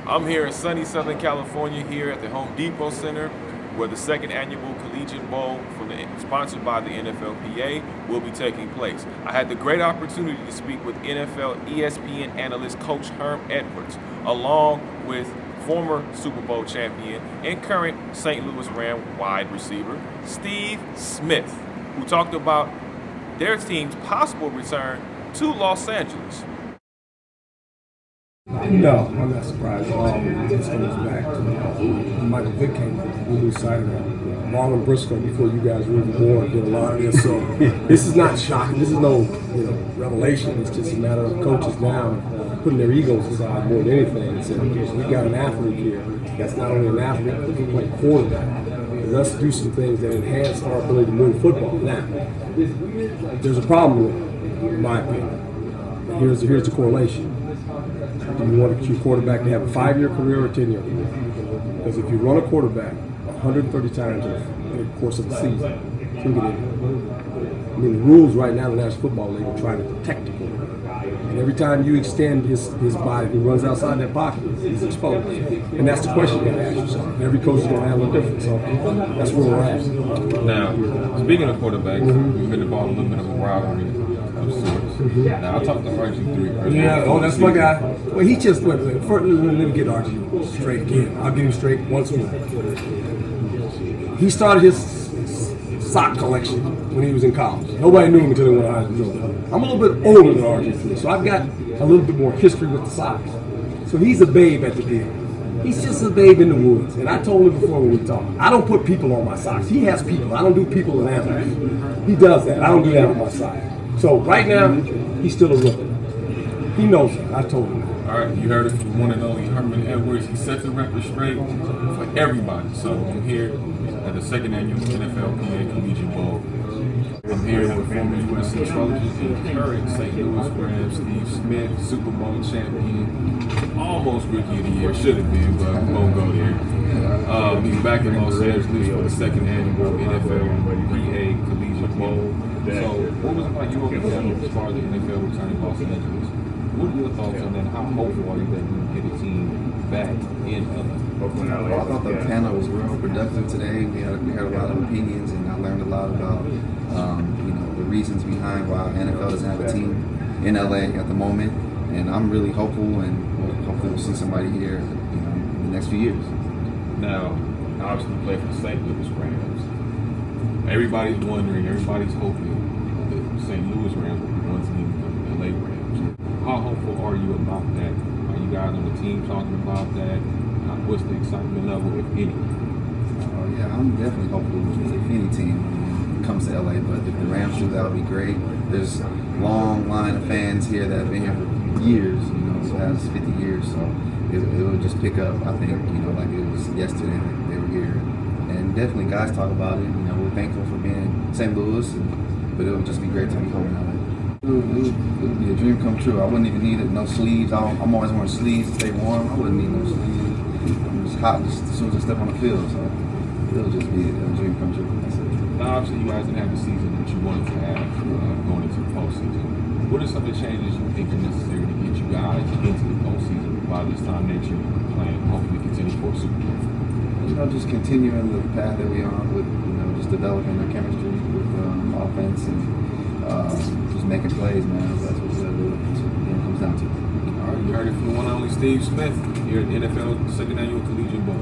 I'm here in sunny Southern California here at the Home Depot Center where the second annual Collegiate Bowl sponsored by the NFLPA will be taking place. I had the great opportunity to speak with NFL ESPN analyst Coach Herm Edwards, along with former Super Bowl champion and current St. Louis Ram wide receiver Steve Smith, who talked about their team's possible return to Los Angeles. No, I'm not surprised at all. This goes back to Michael Vick came we lose sight of that. Marlon Briscoe, before you guys were even born, did a lot of this. So this is not shocking. This is no revelation. It's just a matter of coaches now putting their egos aside more than anything and saying, we got an athlete here that's not only an athlete, but can play quarterback. And let's do some things that enhance our ability to move football. Now, there's a problem with it, in my opinion. Here's the correlation. Do you want your quarterback to have a 5-year career or a 10-year career? Because if you run a quarterback 130 times in the course of the season, you can get injured. I mean, the rules right now in the National Football League are trying to protect the quarterback. And every time you extend his body, he runs outside that pocket, he's exposed. And that's the question you got to ask yourself. Every coach is going to have a different. So that's where we're at. Now, speaking of quarterbacks, we've been involved in a little bit of a rivalry of sorts. Now, I talked to RG3. Yeah, that's my guy. Well, he just, wait, first, let me get RG straight again. I'll get him straight once more. He started his sock collection when he was in college. Nobody knew him until he went to high school. I'm a little bit older than RG3, so I've got a little bit more history with the socks. So he's a babe at the deal. He's just a babe in the woods. And I told him before when we talked, I don't put people on my socks. He has people. I don't do people and animals. He does that. I don't do that on my side. So right now, he's still a rookie. He knows it. I told him. All right, you heard it from one and only Herman Edwards. He set the record straight for everybody. So I'm here at the second annual NFLPA Collegiate Bowl. I'm here with former USC Trojan and current St. Louis Ram Steve Smith, Super Bowl champion, almost Rookie of the Year, should have been, but we won't go there. He's back in Los Angeles for the second annual NFLPA Collegiate Bowl. So what was it like you over there as far as the NFL returning to Los Angeles? What are your thoughts on that? How hopeful are you that we can get a team back in LA? Well, I thought the panel was real productive today. We had a lot of opinions, and I learned a lot about the reasons behind why NFL doesn't have a team in LA at the moment. And I'm really hopeful, and hopefully we'll see somebody here, in the next few years. Now, obviously, you play for the St. Louis Rams. Everybody's wondering, everybody's hoping that St. Louis Rams will be one team become the LA Rams. How hopeful are you about that? Are you guys on the team talking about that? What's the excitement level, if any? Yeah, I'm definitely hopeful if any team comes to LA, but if the Rams do, that would be great. There's a long line of fans here that have been here for years, the past 50 years, so it will just pick up, I think, like it was yesterday that they were here. And definitely guys talk about it, we're thankful for being in St. Louis, but it would just be great to be home in LA. It would be a dream come true. I wouldn't even need it, no sleeves. I'm always wearing sleeves to stay warm. I wouldn't need no sleeves. I'm just hot just as soon as I step on the field, so it'll just be a dream come true. That's it. Now, obviously, you guys didn't have the season that you wanted to have going into the postseason. What are some of the changes you think are necessary to get you guys into the postseason by this time that you're playing, hopefully continue for a Super Bowl? Just continuing the path that we're on with, just developing our chemistry with offense and just making plays, man. That's what it comes down to. All right, you heard it from the one and only Steve Smith here at the NFL second annual Collegiate Bowl.